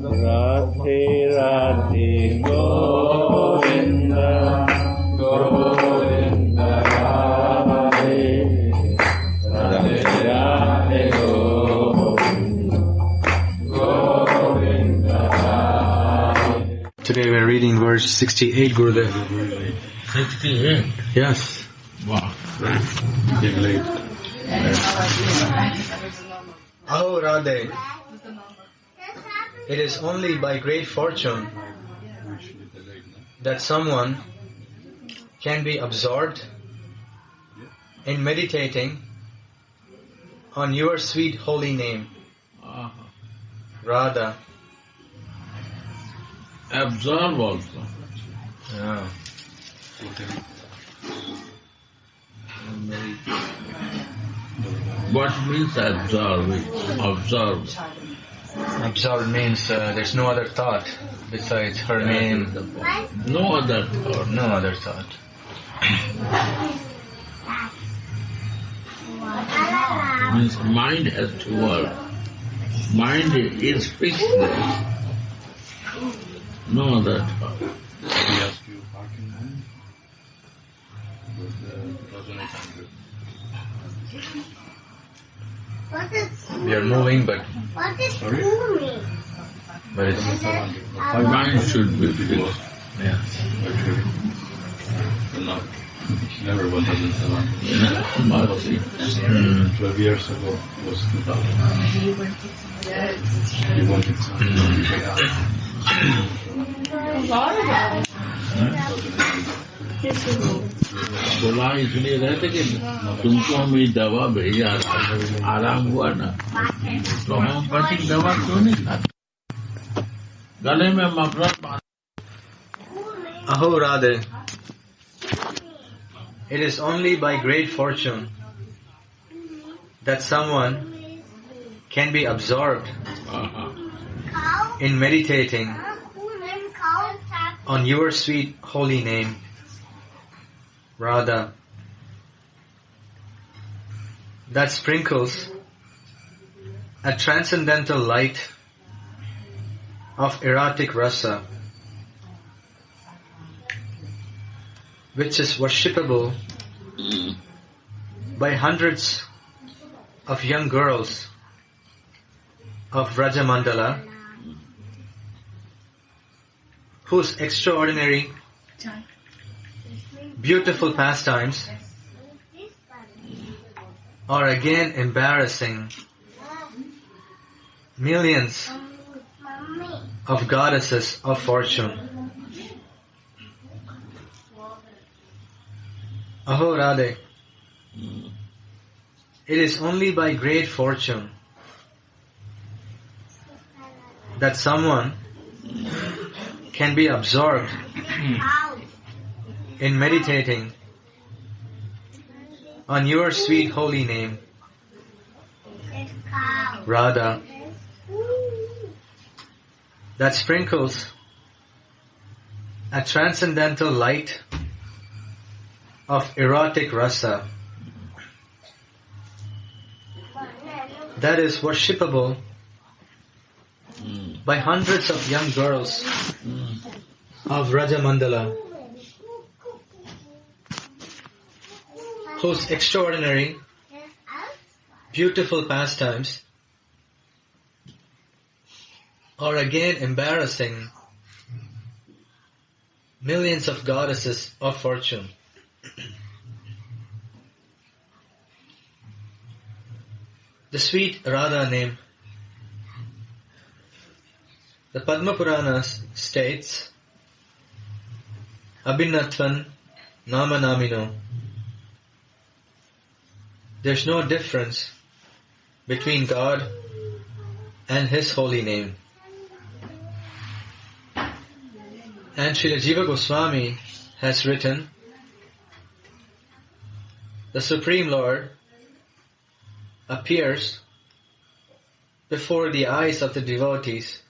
Radhe Radhe Govinda Govinda Radhe Radhe Radhe Govinda Govinda Radhe. Today we're reading verse 68, Gurudev. 68? Yes. Wow. Oh, Radhe, it is only by great fortune that someone can be absorbed in meditating on your sweet holy name, Radha. Absorb also. Yeah. What means absorb? Absorb. Absorbed means there's no other thought besides her name, No other or thought. no other thought. Means mind has to work. Mind is fixed there. No other thought. We are moving, but What is moving? it's Mind should be fixed. yeah. Never was in Salon. Mercy. 12 years ago was 2000. He wanted बोला इसलिए रहते कि तुमको हम ये दवा भेजा आराम हुआ ना तो होम्योपैथिक दवा क्यों नहीं खाते गले में मफलर बांध Aho Radhe, it is only by great fortune that someone can be absorbed in meditating on your sweet holy name, Radha, that sprinkles a transcendental light of erotic rasa, which is worshipable by hundreds of young girls of Rajamandala, whose extraordinary, beautiful pastimes are again embarrassing millions of goddesses of fortune. Aho Radhe, it is only by great fortune that someone can be absorbed in meditating on your sweet holy name, Radha, that sprinkles a transcendental light of erotic rasa that is worshipable by hundreds of young girls of Rajamandala, whose extraordinary, beautiful pastimes are again embarrassing millions of goddesses of fortune. The sweet Radha name. The Padma Purana states, Abhinatvan Nama Namino. There's no difference between God and His holy name. And Srila Jiva Goswami has written, the Supreme Lord appears before the eyes of the devotees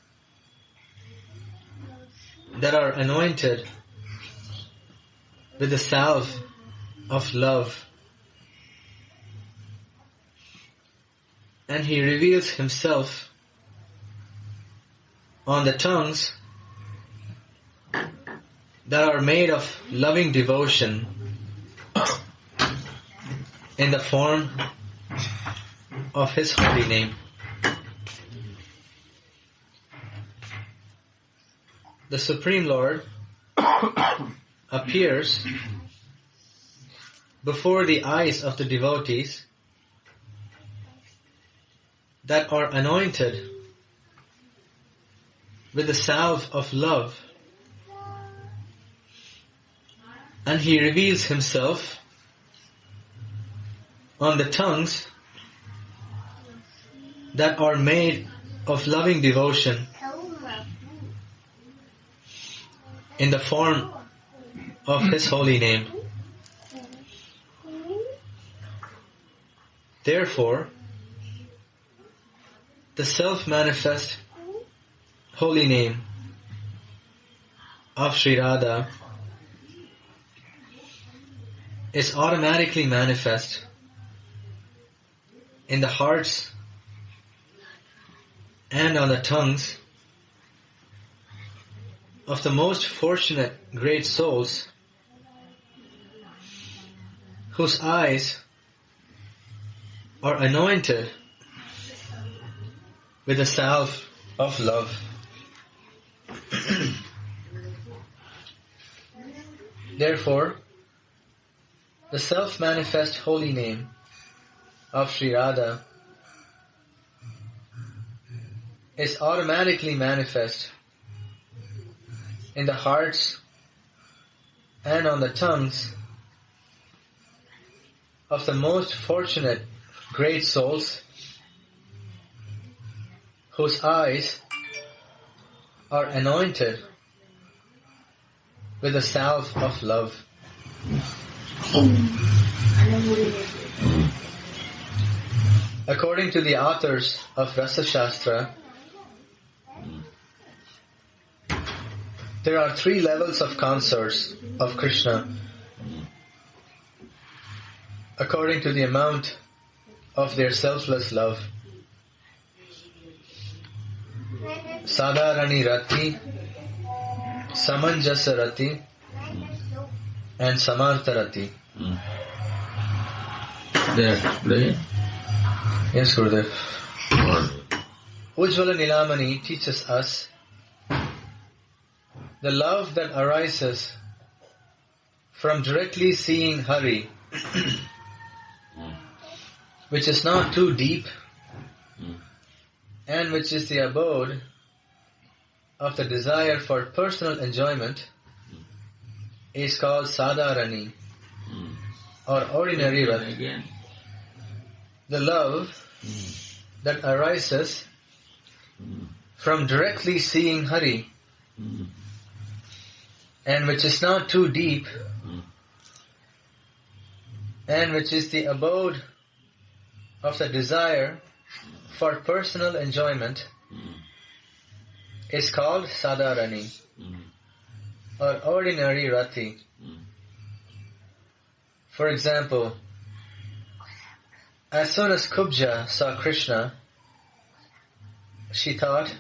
that are anointed with the salve of love, and He reveals Himself on the tongues that are made of loving devotion in the form of His holy name. The Supreme Lord appears before the eyes of the devotees that are anointed with the salve of love, and He reveals Himself on the tongues that are made of loving devotion in the form of His holy name. Therefore, the self-manifest holy name of Sri Radha is automatically manifest in the hearts and on the tongues of the most fortunate great souls whose eyes are anointed with the salve of love. Therefore, the self-manifest holy name of Sri Radha is automatically manifest in the hearts and on the tongues of the most fortunate great souls whose eyes are anointed with the salve of love. According to the authors of Rasa Shastra, there are 3 levels of consorts of Krishna according to the amount of their selfless love. Sadharani Rati, Samanjasa Rati, and Samartha Rati. They explain. Yes, Gurudev. Ujjvala Nilamani teaches us the love that arises from directly seeing Hari, which is not too deep and which is the abode of the desire for personal enjoyment, is called Sadharani or ordinary Rati. The love that arises from directly seeing Hari and which is not too deep and which is the abode of the desire for personal enjoyment is called Sadharani or ordinary Rati. For example, as soon as Kubja saw Krishna, she thought,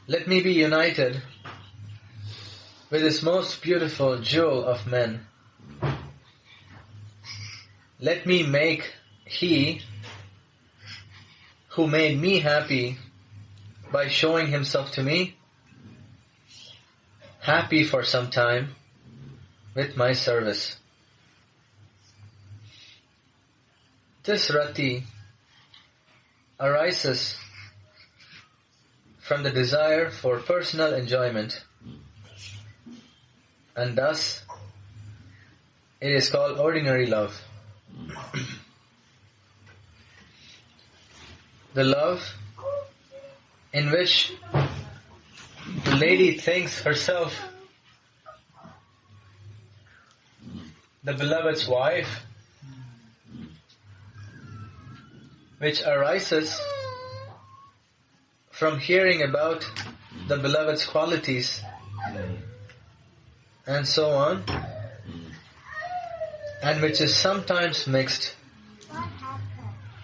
"Let me be united with this most beautiful jewel of men. Let me make he who made me happy by showing himself to me happy for some time with my service." This Rati arises from the desire for personal enjoyment, and thus it is called ordinary love. The love in which the lady thinks herself the beloved's wife, which arises from hearing about the beloved's qualities and so on, and which is sometimes mixed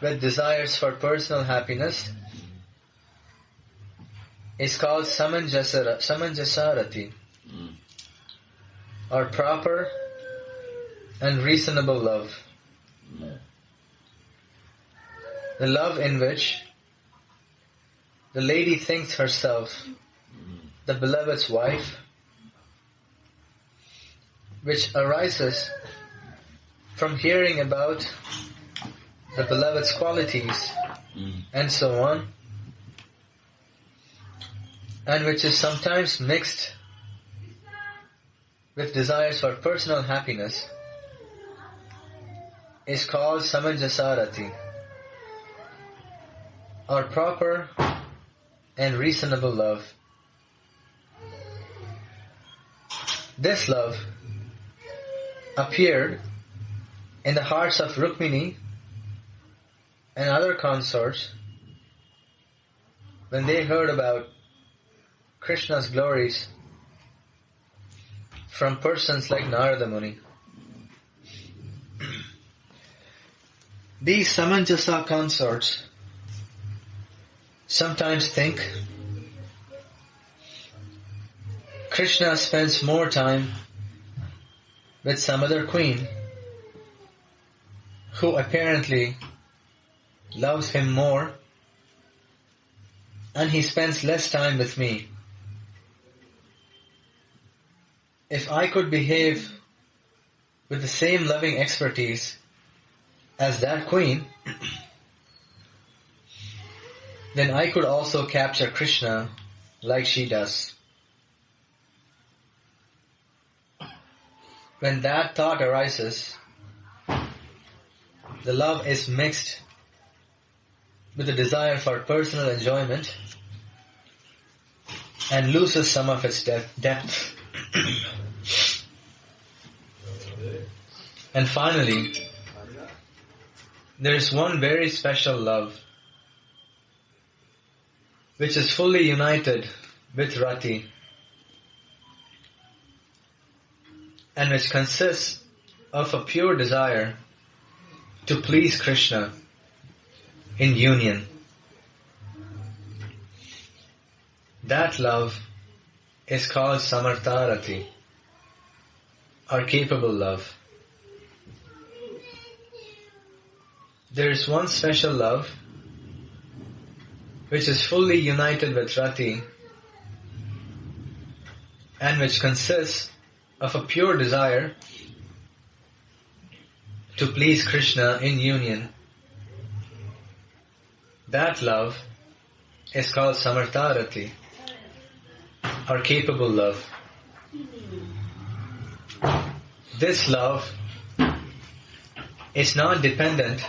with desires for personal happiness, is called samanjasarati, or proper and reasonable love. The love in which the lady thinks herself the beloved's wife, which arises from hearing about the beloved's qualities and so on, and which is sometimes mixed with desires for personal happiness, is called samanjasarati, or proper and reasonable love. This love appeared in the hearts of Rukmini and other consorts when they heard about Krishna's glories from persons like Narada Muni. These Samanjasa consorts sometimes think Krishna spends more time with some other queen who apparently loves him more, and he spends less time with me. If I could behave with the same loving expertise as that queen, then I could also capture Krishna like she does. When that thought arises, the love is mixed with the desire for personal enjoyment and loses some of its depth. And finally, there is one very special love which is fully united with Rati and which consists of a pure desire to please Krishna in union. That love is called Samartha-rati, or capable love. There is one special love which is fully united with Rati and which consists of a pure desire to please Krishna in union. That love is called Samartha-rati, or capable love. This love is not dependent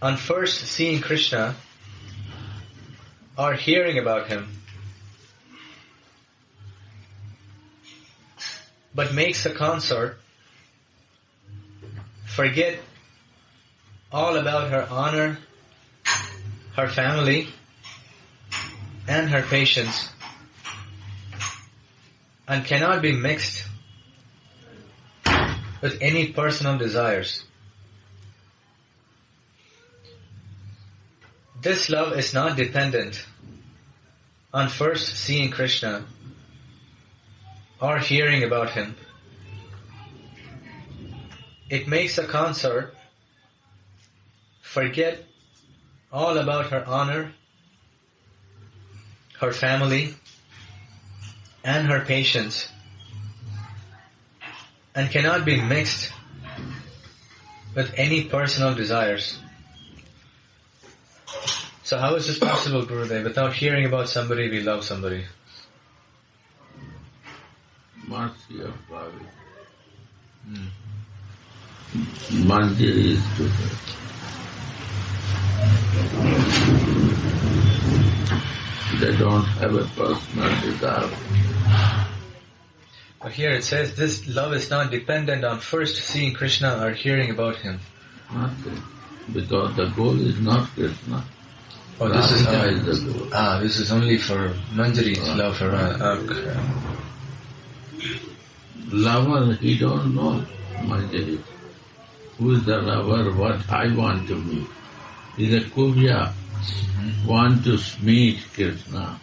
on first seeing Krishna or hearing about him, but makes the consort forget all about her honor, her family, and her patience, and cannot be mixed with any personal desires. This love is not dependent on first seeing Krishna or hearing about him. It makes a consort forget all about her honor, her family, and her patience, and cannot be mixed with any personal desires. So how is this possible, Gurudev? Without hearing about somebody, we love somebody. Mercy of God. Mercy is to they don't have a personal desire. But here it says this love is not dependent on first seeing Krishna or hearing about him. Nothing. Because the goal is not Krishna. Oh, this is Radha is the goal. this is only for Manjari's love for Radha. Okay. Lover, he don't know Manjari. Who is the lover? What I want to be. He's a kubya. want to meet Krishna,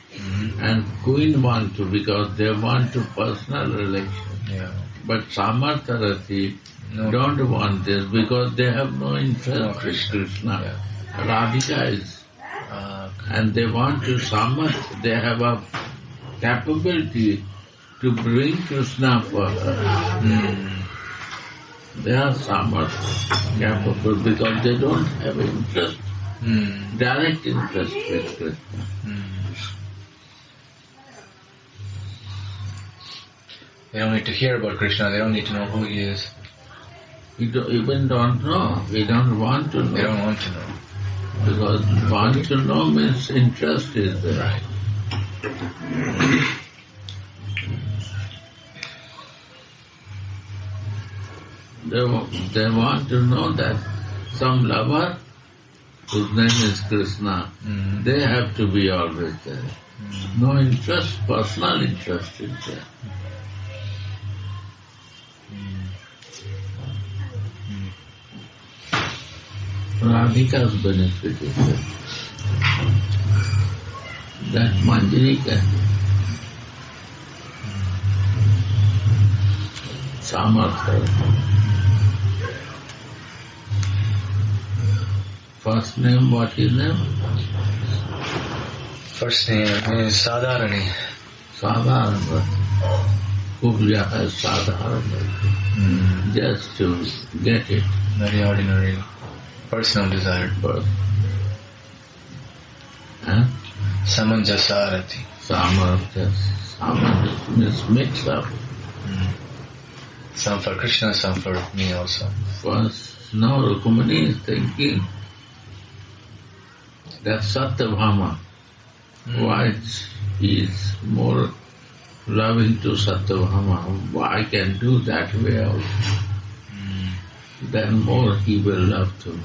and queen want to because they want to personal relation. Yeah. But Samartharati No. don't want this because they have no interest No, in Krishna. Krishna. Yeah. Radhika is, and they want to Samarth. They have a capability to bring Krishna for her. They are Samarth capable because they don't have interest, direct interest with Krishna. They don't need to hear about Krishna. They don't need to know who he is. We even don't know. We don't want to know. They don't want to know. Because want to know means interest is there. Right. They want to know that some lover whose name is Krishna, they have to be always there. No interest, personal interest is there. Radhika's benefit is there. That Manjarika, Samartha, first name, what is name? First name is Sadharani. Sadharana. Kubja has Sadharana. Just to get it Very ordinary. Personal desired. first. Huh? Samanjasarati. Samartha. Samartha means mix up. Some for Krishna, some for me also. First, now Rukumani is thinking that Satyabhama, why he is more loving to Satyabhama, I can do that way also. Then more he will love to me.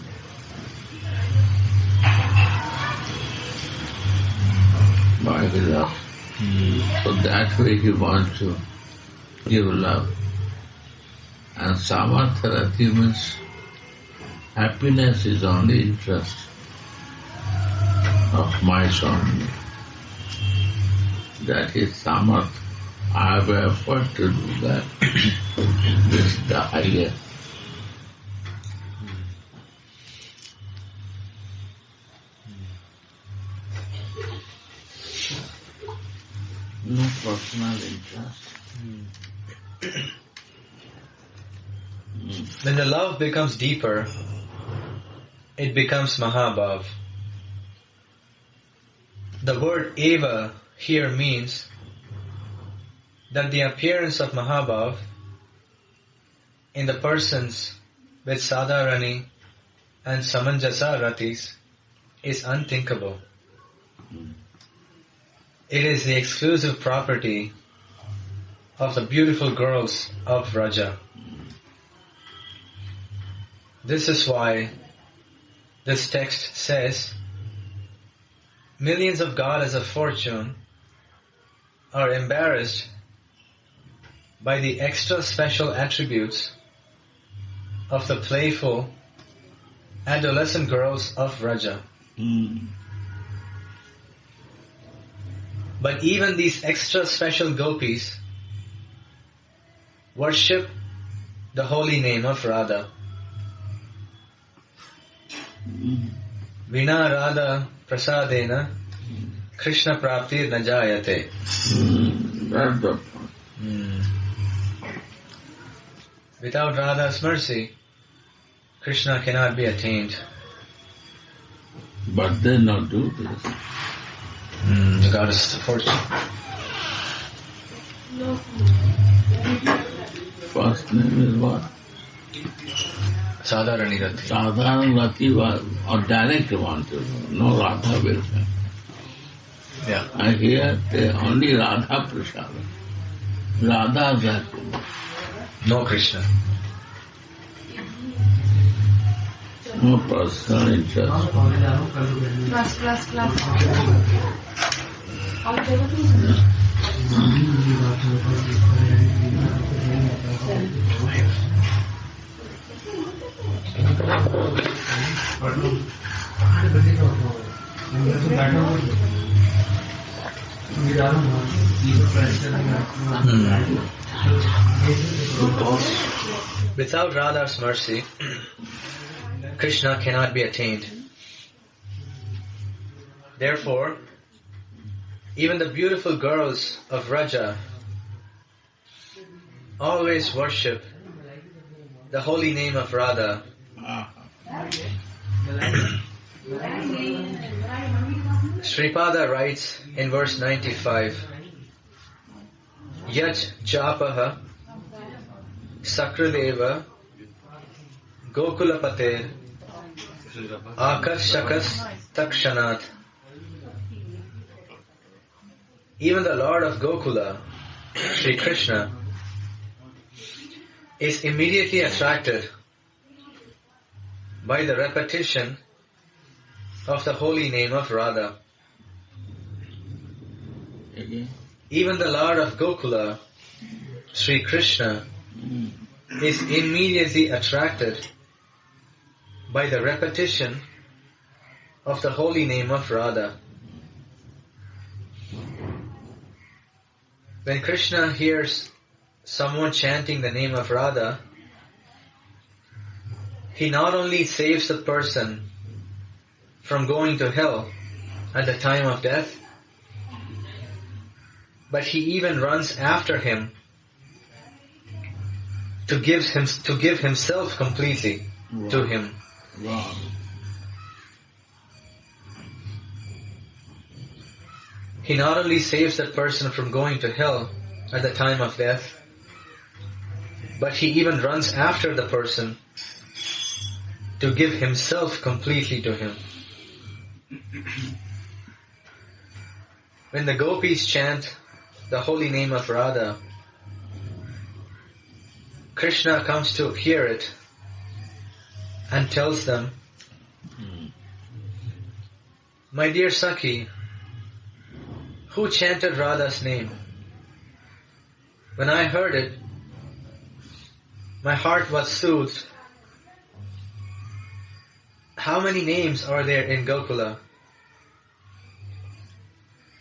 By the love. So that way he wants to give love. And Samartharati means happiness is only interest of my son. That is Samarth. I have effort to do that. This is the idea. No personal interest. When the love becomes deeper, it becomes Mahabhav. The word Eva here means that the appearance of Mahabhav in the persons with Sadharani and Samanjasa Ratis is unthinkable. It is the exclusive property of the beautiful girls of Raja. This is why this text says, millions of goddesses of fortune are embarrassed by the extra special attributes of the playful adolescent girls of Raja. But even these extra special gopis worship the holy name of Radha. Vina Radha prasadena Krishna praptir na jayate. That's the point. Without Radha's mercy, Krishna cannot be attained. But they not do this. The goddess of fortune. First name is what? Sadharani Rati. Sadharana Rati was, or direct want to know, no Radha will come. Yeah. I hear they only Radha Prasada. Radha that No Krishna. no personal interest. Class. Without Radha's mercy, Krishna cannot be attained. Therefore, even the beautiful girls of Raja always worship the holy name of Radha. Sripada writes in verse 95, Yat chapaha sakradeva gokulapater akarshakas takshanat. Even the Lord of Gokula, Sri Krishna, is immediately attracted by the repetition of the holy name of Radha. Even the Lord of Gokula, Sri Krishna, is immediately attracted by the repetition of the holy name of Radha. When Krishna hears someone chanting the name of Radha, he not only saves the person from going to hell at the time of death, but he even runs after him to give himself completely to him. Wow. He not only saves that person from going to hell at the time of death, but he even runs after the person to give himself completely to him. When the gopis chant the holy name of Radha, Krishna comes to hear it and tells them, My dear Sakhi, who chanted Radha's name? When I heard it, my heart was soothed. How many names are there in Gokula?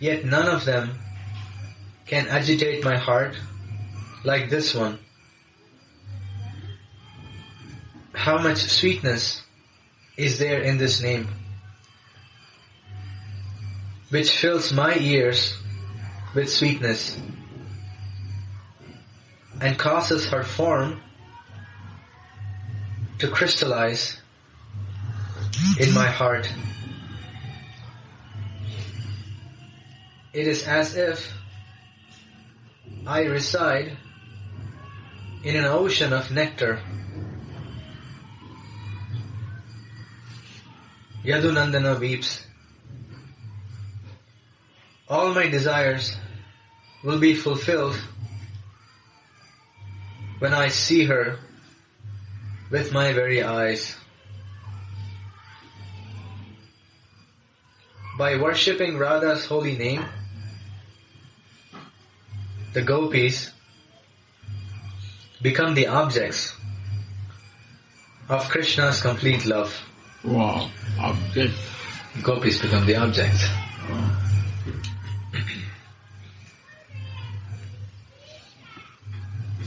Yet none of them can agitate my heart like this one. How much sweetness is there in this name, which fills my ears with sweetness and causes her form to crystallize in my heart. It is as if I reside in an ocean of nectar. Yadunandana weeps. All my desires will be fulfilled when I see her with my very eyes. By worshipping Radha's holy name, the gopis become the objects of Krishna's complete love. Wow. Object. Gopis become the objects.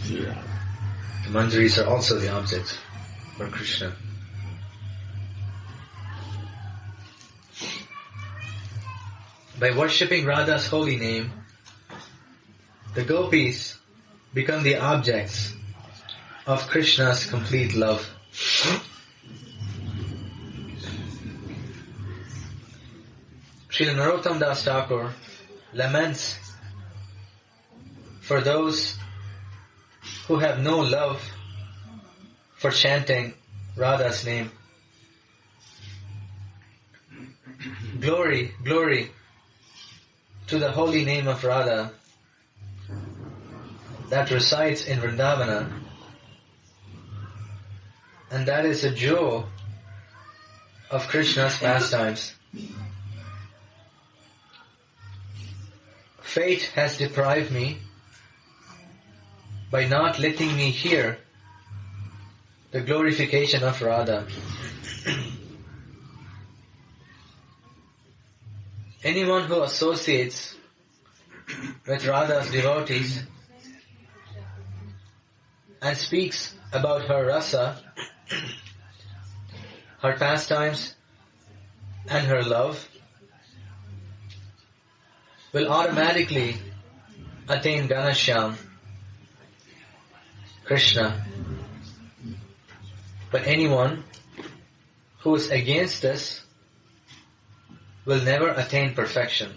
Yeah. The manjaris are also the objects for Krishna. By worshipping Radha's holy name, the gopis become the objects of Krishna's complete love. Srila Narottam Das Thakur laments for those who have no love for chanting Radha's name. Glory, glory to the holy name of Radha that resides in Vrindavana, and that is a jewel of Krishna's pastimes. Fate has deprived me by not letting me hear the glorification of Radha. Anyone who associates with Radha's devotees and speaks about her rasa, her pastimes, and her love will automatically attain Ghanashyam, Krishna. But anyone who is against this will never attain perfection.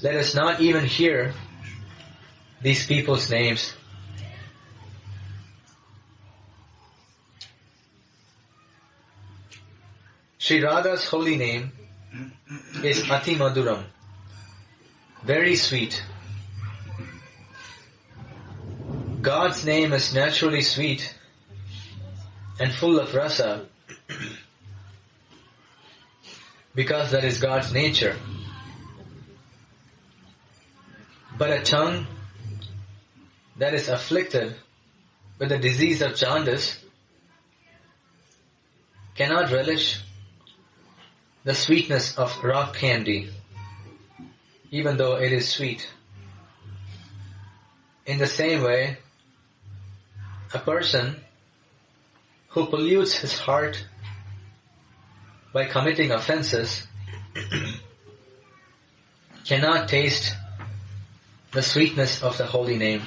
Let us not even hear these people's names. Sri Radha's holy name is Ati Maduram, very sweet. God's name is naturally sweet and full of rasa because that is God's nature. But a tongue that is afflicted with the disease of jaundice cannot relish the sweetness of rock candy, even though it is sweet. In the same way, a person who pollutes his heart by committing offenses cannot taste the sweetness of the holy name.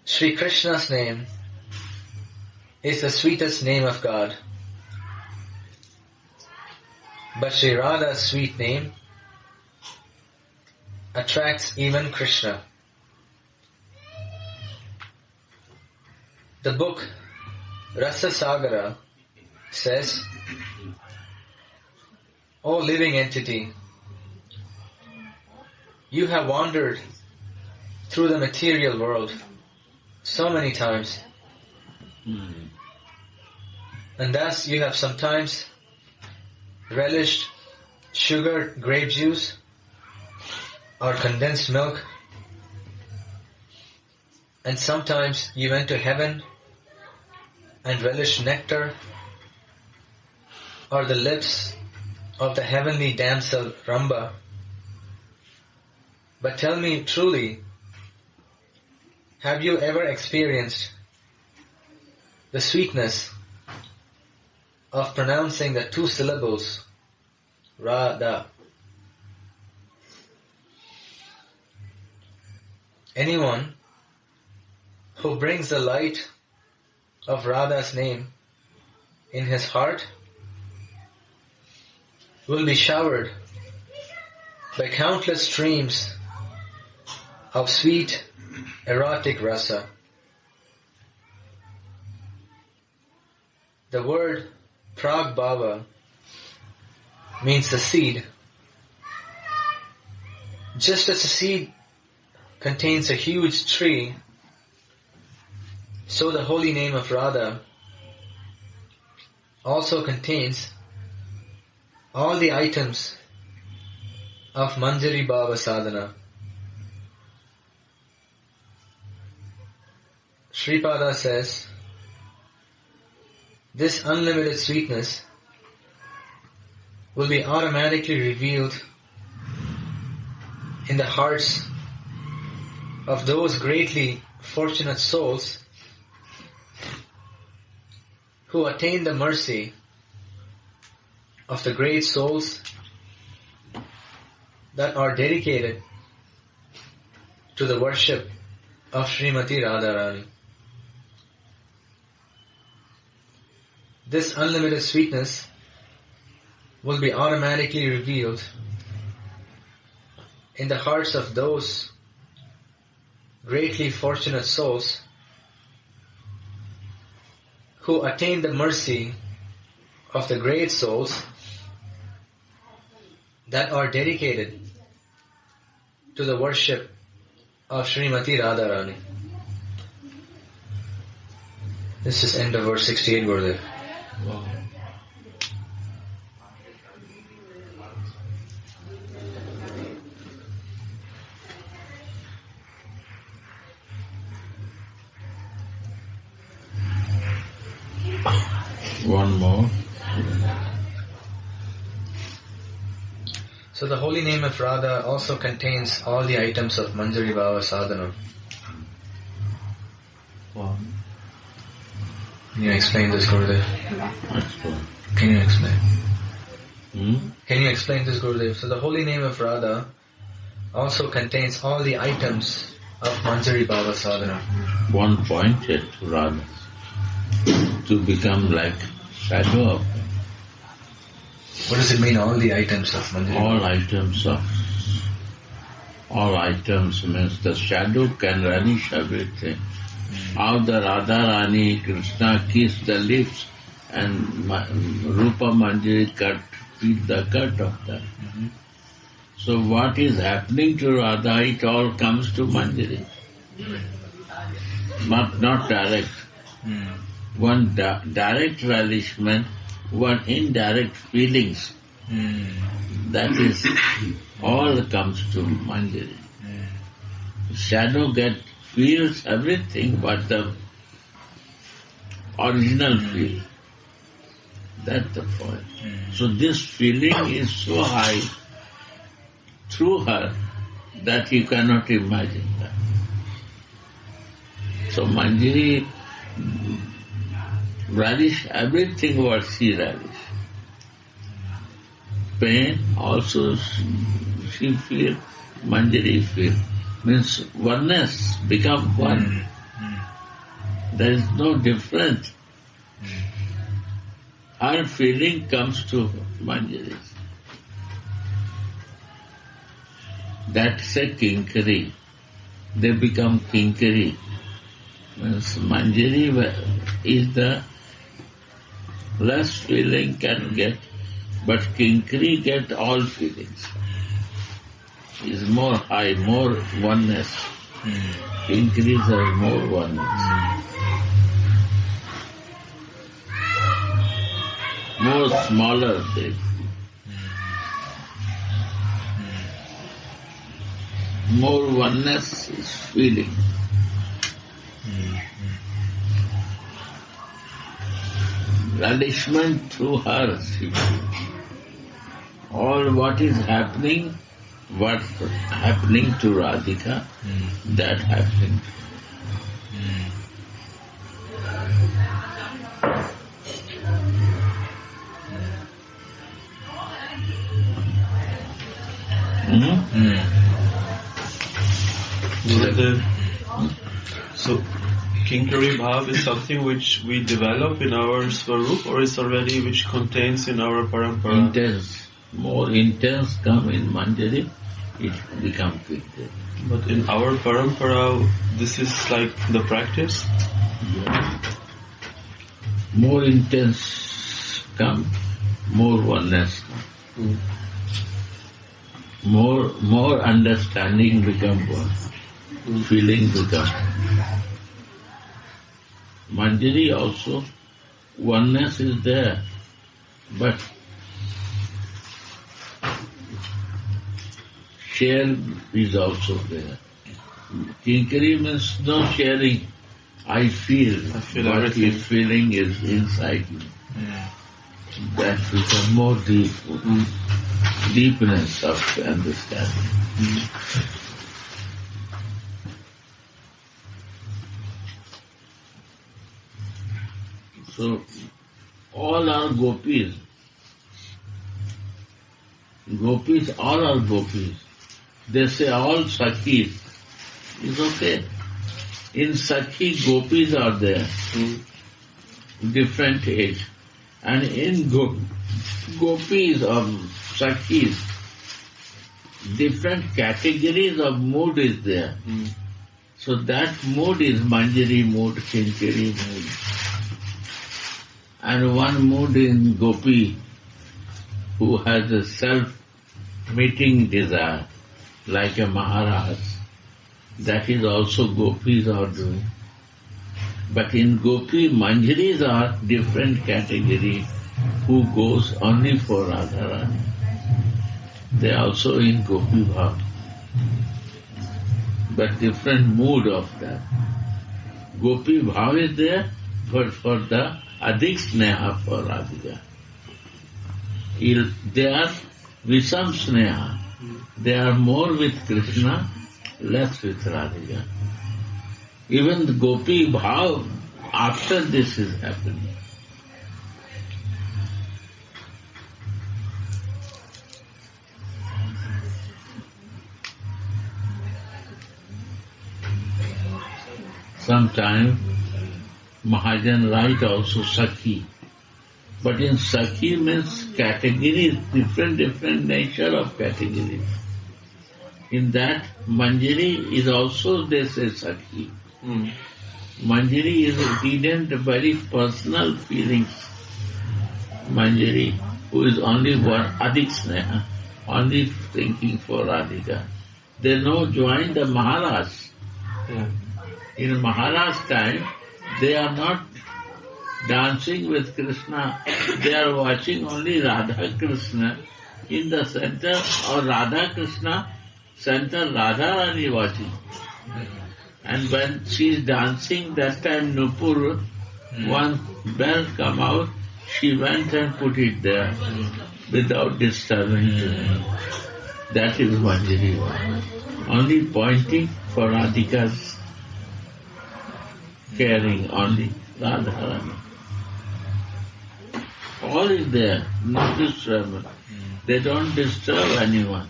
Sri Krishna's name is the sweetest name of God. But Sri Radha's sweet name attracts even Krishna. The book Rasa Sagara says, O living entity, you have wandered through the material world so many times, and thus you have sometimes relished sugared grape juice or condensed milk, and sometimes you went to heaven and relished nectar or the lips of the heavenly damsel Ramba. But tell me truly, have you ever experienced the sweetness of pronouncing the two syllables Radha? Anyone who brings the light of Radha's name in his heart will be showered by countless streams of sweet erotic rasa. The word pragbhava means the seed. Just as a seed contains a huge tree, so the holy name of Radha also contains all the items of Manjari Bhava Sadhana. Sripada says, this unlimited sweetness will be automatically revealed in the hearts of those greatly fortunate souls who attain the mercy of the great souls that are dedicated to the worship of Srimati Radharani. This unlimited sweetness will be automatically revealed in the hearts of those greatly fortunate souls who attain the mercy of the great souls that are dedicated to the worship of Srimati Radharani. This is end of verse 68, Gurudev. Wow. One more. So the holy name of Radha also contains all the items of Manjari Bhava sadhana. Wow. Can you explain this, Gurudev? Explain. Can you explain? Can you explain this, Gurudev? So the holy name of Radha also contains all the items of Manjari Bhava sadhana. One pointed to Radha to become like shadow of him. What does it mean, all the items of Manjari Bhava? All items means the shadow can relish everything. How the Radha Rani, Krishna kissed the lips and Rupa Manjari feel the cut of that. So what is happening to Radha, it all comes to Manjari. Not direct. One direct relishment, one indirect feelings. That is, all comes to Manjari. Shadow feels everything but the original feel. That's the point. So this feeling is so high through her that you cannot imagine that. So Manjari relish everything what she relish. Pain also she feel, Manjari feel. Means oneness, become one. There is no difference. Her feeling comes to Manjari. That's a kinkari. They become kinkari. Means Manjari is the less feeling can get, but kinkari get all feelings. Is more high, more oneness. Kinkari has more oneness. More smaller they feel. More oneness is feeling. Relishment through her, she feels. All what is happening, what's happening to Radhika, that happening. So, Kinkari Bhav is something which we develop in our Swarup, or is already which contains in our Parampara? Intense. More intense come in Manjari, it becomes Kinkari. But in our Parampara, this is like the practice? Yeah. More intense come, more oneness come. More understanding become one. Feeling become. Manjari also, oneness is there, but share is also there. Kinkari means no sharing. I feel what everything. his feeling is inside me. That becomes more deep, deepness of understanding. So, all are gopis. All are gopis. They say all Sakhis. It's okay. In Sakhi, gopis are there. Different age. And in gopis or Sakhis, different categories of mood is there. So that mood is Manjari mood, Kinkari mood. And one mood in gopi who has a self-meeting desire, like a Maharaj. That is also gopis are doing. But in gopi, Manjaris are different category who goes only for Radharani. They are also in gopi bhav. But different mood of that. Gopi bhav is there, but for the adhik sneha for Radhika. They are visam sneha. They are more with Krishna, less with Radhika. Even the gopi bhav after this is happening. Sometimes Mahajan write also Sakhi. But in Sakhi means categories, different nature of categories. In that Manjari is also they say Sakhi. Manjari is evident very personal feelings. Manjari, who is only one adhik sneha, only thinking for Radhika. They know join the Maharaj. Yeah. In Maharaj time, they are not dancing with Krishna, they are watching only Radha Krishna in the center, or Radha Krishna, center Radha Rani watching. And when she is dancing, that time Nupur, one bell come out, she went and put it there without disturbing. That is Manjari. Only pointing for Radhika's caring, only Radha Rani. All is there, no disturbance. They don't disturb anyone.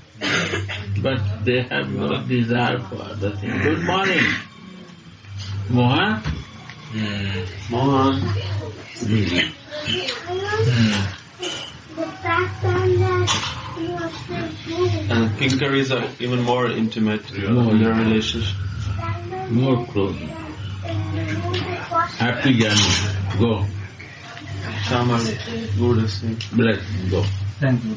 But they have no desire for other things. Good morning. Mohan? Mohan. And Kinkaris are even more intimate in their relationship. More close. Happy journey. Go. Shama, good listening. Bless. Go. Thank you.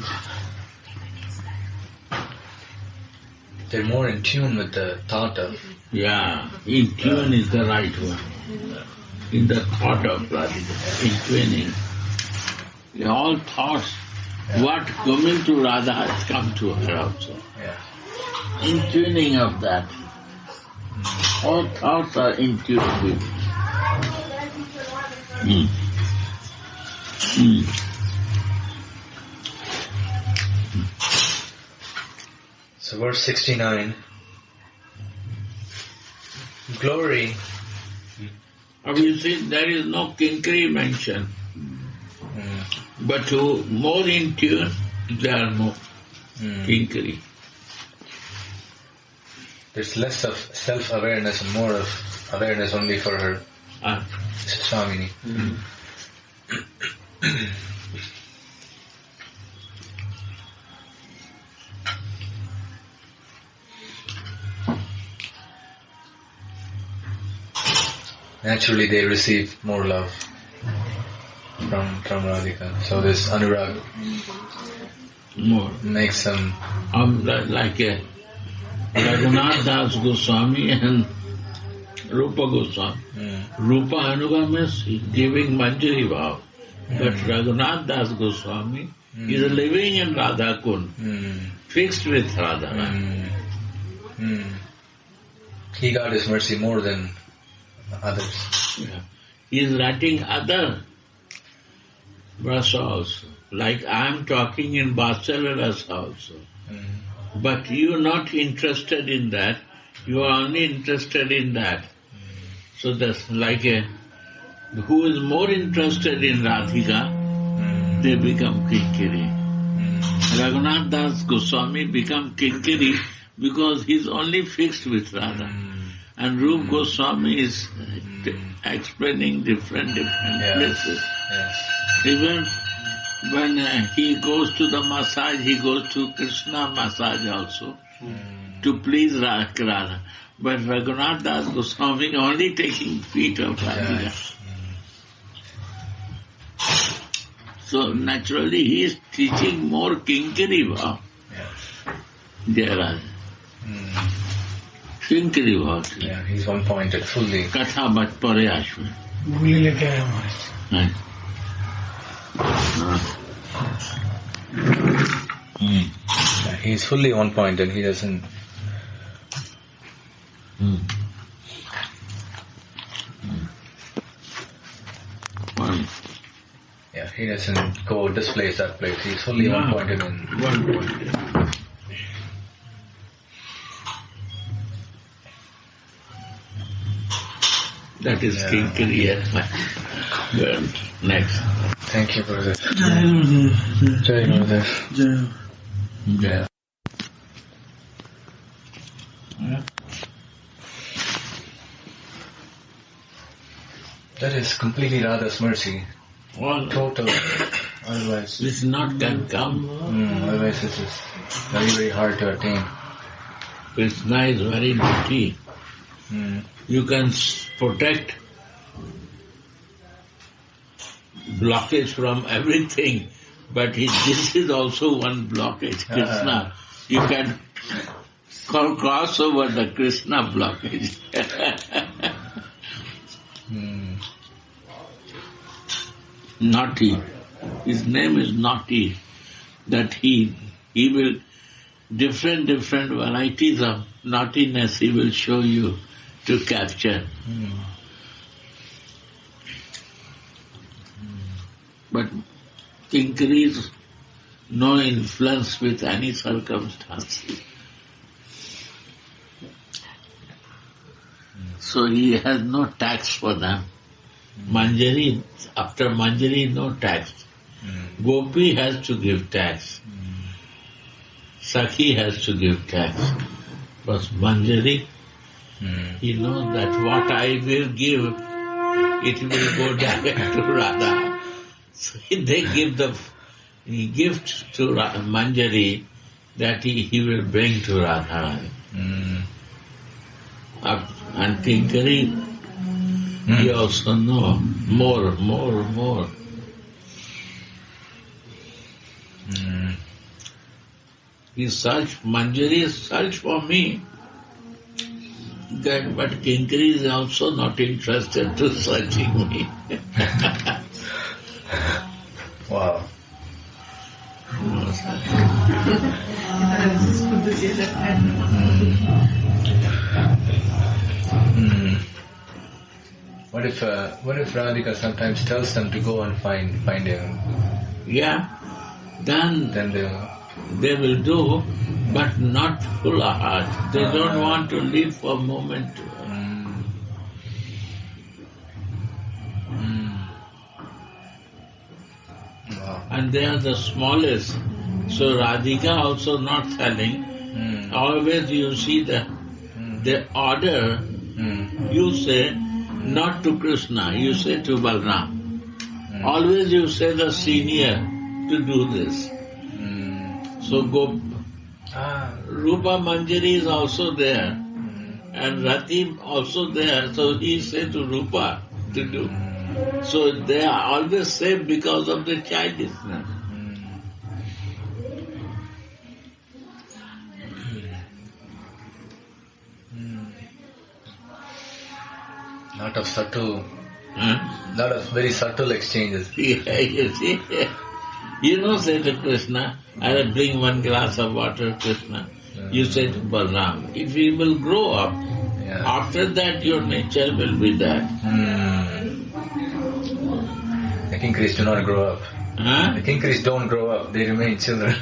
They're more in tune with the thought of. Yeah, in tune is the right one. In the thought of Radhika, in tuning. All thoughts, what coming to Radha has come to her also. In tuning of that. All thoughts are in tune with it. So verse 69. Glory. You see, there is no kinkari mention. But to more in tune, there are more kinkari. There's less of self-awareness and more of awareness only for her Swamini. Naturally, they receive more love from Radhika. So this anurag More. makes them Like a Raghunath Das Goswami and Rupa Goswami. Rupa Anuga means giving Manjari Bhav. But Raghunath Das Goswami is living in Radha Kund, fixed with Radha. He got his mercy more than others. Yeah. He is writing other Rasa also. Like I am talking in Vatsalya Rasa also. But you are not interested in that. You are only interested in that. So that's like who is more interested in Radhika, they become Kinkari. Raghunath Das Goswami become Kinkari because he is only fixed with Radha. And Rupa Goswami is explaining different places. Yes. Even when he goes to the massage, he goes to Krishna massage also to please Radha. But Raghunath Das Goswami only taking feet of Radhika. So naturally he is teaching more Kinkari Bhav. Jayaraj. Kinkari Bhav. Yeah, he's one-pointed fully. Katha mat pare ashme. Guli leke aaya Maharaj. Yeah, he's fully one-pointed. He doesn't. Fine. He doesn't go this place, that place. He's fully one pointed in. One point. That is Kinkari. Good. Next. Thank you, brother. Jai Gurudev. Jai Gurudev. Jai. Yeah. That is completely Radha's mercy. All Total. Otherwise, this not can come. otherwise this is very, very hard to attain. Krishna is very naughty. You can protect blockage from everything, but this is also one blockage, Krishna. You can cross over the Krishna blockage. Naughty. His name is naughty. That he will different varieties of naughtiness he will show you to capture. But Kinkari's no influence with any circumstances. So he has no tax for them. Manjari, after Manjari, no tax. Gopi has to give tax. Sakhi has to give tax. But Manjari, he knows that what I will give, it will go direct to Radha. So they give the gift to Manjari that he will bring to Radha. And Kinkari, he also know more. He searched, Manjari searched for me. But Kinkari is also not interested to searching me. Wow. What if Radhika sometimes tells them to go and find him? Yeah, then they will do, but not full of heart. They don't want to live for a moment. Wow. And they are the smallest. So Radhika also not telling. Always you see the order, you say not to Krishna, you say to Balram. Always you say the senior to do this. So Rupa Manjari is also there, and Rati also there, so he said to Rupa to do. So they are always saved because of the childishness. Lot of very subtle exchanges. Yeah, you see. You don't say to Krishna, I will bring one glass of water, Krishna. You say to Balram, if he will grow up, after that your nature will be that. The Kinkaris do not grow up. Huh? The Kinkaris don't grow up, they remain children.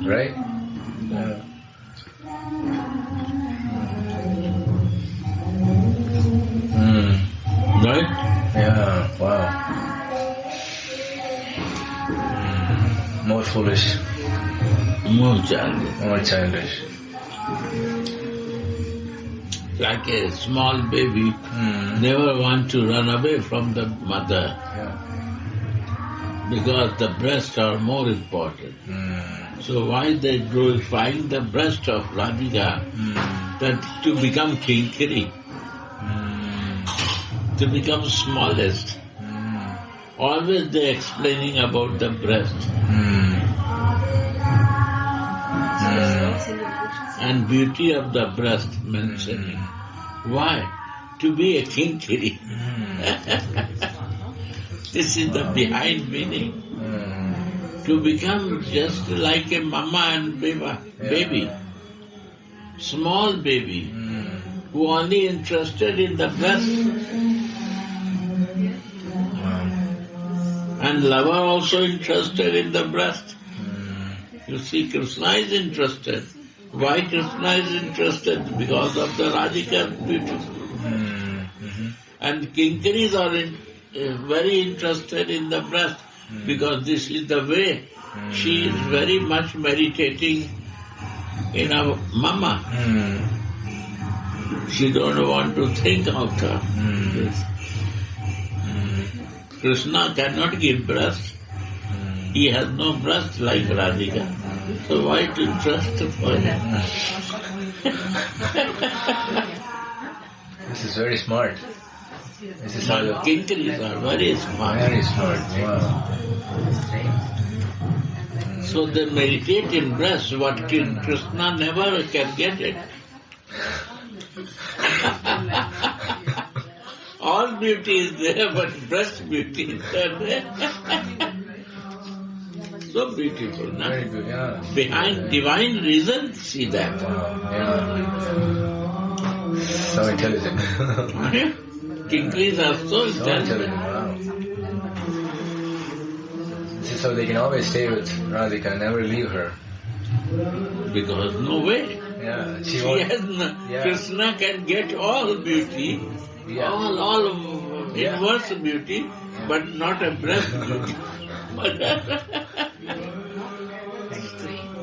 Right? Yeah. Right? Yeah, wow. More foolish. More childish. More childish. Like a small baby, never want to run away from the mother. Yeah. Because the breasts are more important. So why they glorifying the breast of Radhika? That to become Kinkari, to become smallest. Always they explaining about the breast. And beauty of the breast mentioning. Why? To be a Kinkari. This is the behind meaning. To become just like a mama and baby. Small baby. Who only interested in the breast. And lover also interested in the breast. You see, Krishna is interested. Why Krishna is interested? Because of the Radhika beauty. And Kinkaris are very interested in the breast because this is the way. She is very much meditating in our mama. She don't want to think of her. Krishna cannot give breast. He has no breast like Radhika. So why to trust for him? This is very smart. This is how the Kinkaris are very smart. very smart. Wow. So they meditate in breast, what Krishna never can get it. All beauty is there, but breast beauty is not there. So beautiful, no? Very good, yeah. Behind divine reason, see that. Yeah. So intelligent. Kinkaris are so So intelligent. intelligent, wow. This is how they can always stay with Radhika and never leave her. Because no way. Yeah, She won't- has no, Yeah. Krishna can get all beauty, Yeah. all Yeah. inverse beauty, but not a breast beauty.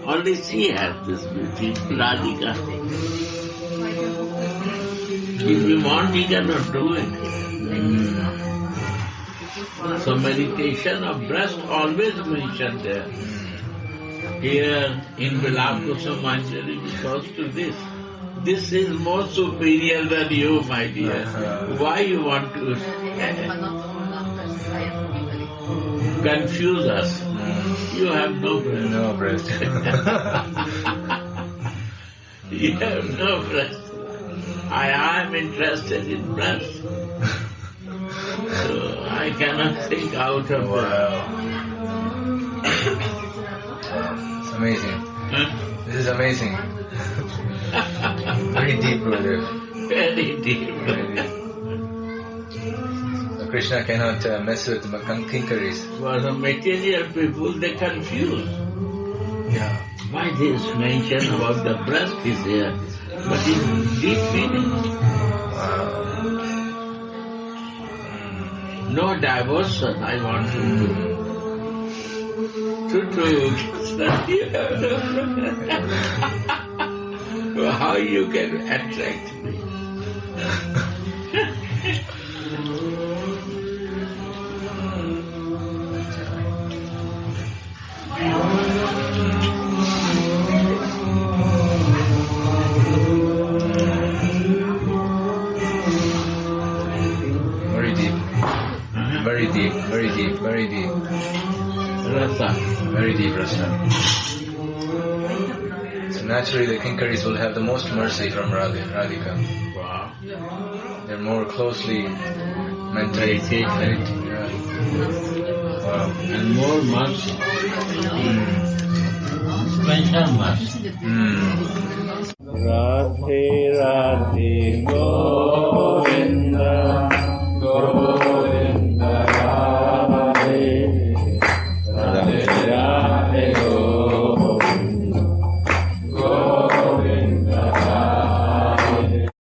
Only she has this beauty, Radhika. If you want, you cannot do it. So meditation of breast always mentioned there. Here in Vilapkusa Manjari because to this. This is more superior than you, my dear. Why you want to confuse us? You have no breast. No breast. You have no breast. I am interested in breast. So I cannot think out of Wow. that. It's amazing. Huh? This is amazing. Very deep, brother. Very deep. Very deep. So Krishna cannot mess with Kinkaris. For the material people, they confuse. Yeah. Why this mention about the breast is there? But in deep meaning. Wow. No diversion I want to do. How you can attract me? Very deep. Very deep. Very deep. Very deep. Rasa. Very deep, Rasa. So naturally the Kinkaris will have the most mercy from Radhika. Wow. They're more closely meditating. Yeah. Wow. And more mercy. Special mercy. Mm. Radhe Radhe